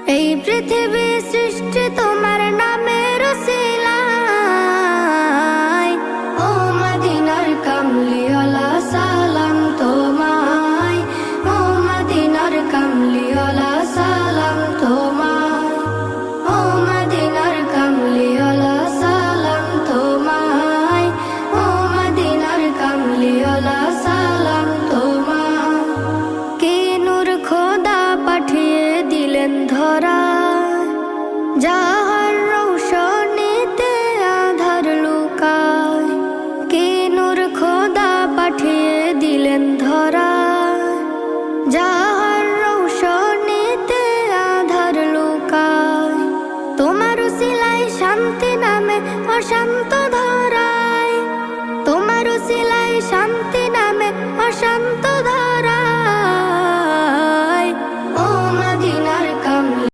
এই পৃথিবী সৃষ্টি তোমার নামের উসিলায়। ও মদিনার কামলিওয়ালা সালাম তোমায়, ও মদিনার কামলিওয়ালা সালাম তোমায়, ও মদিনার কামলিওয়ালা সালাম তোমায়, ও মদিনার কামলিওয়ালা সালাম তোমায়। কি নূর খোদা পাঠিয়ে দিলেন ধরা, যাহার রৌশনীতে আধার লুকায়। কি নূর খোদা পাঠিয়ে দিলেন ধরা, যাহার রৌশনীতে আধার লুকায়। তোমার উসিলায় শান্তি নামে অশান্ত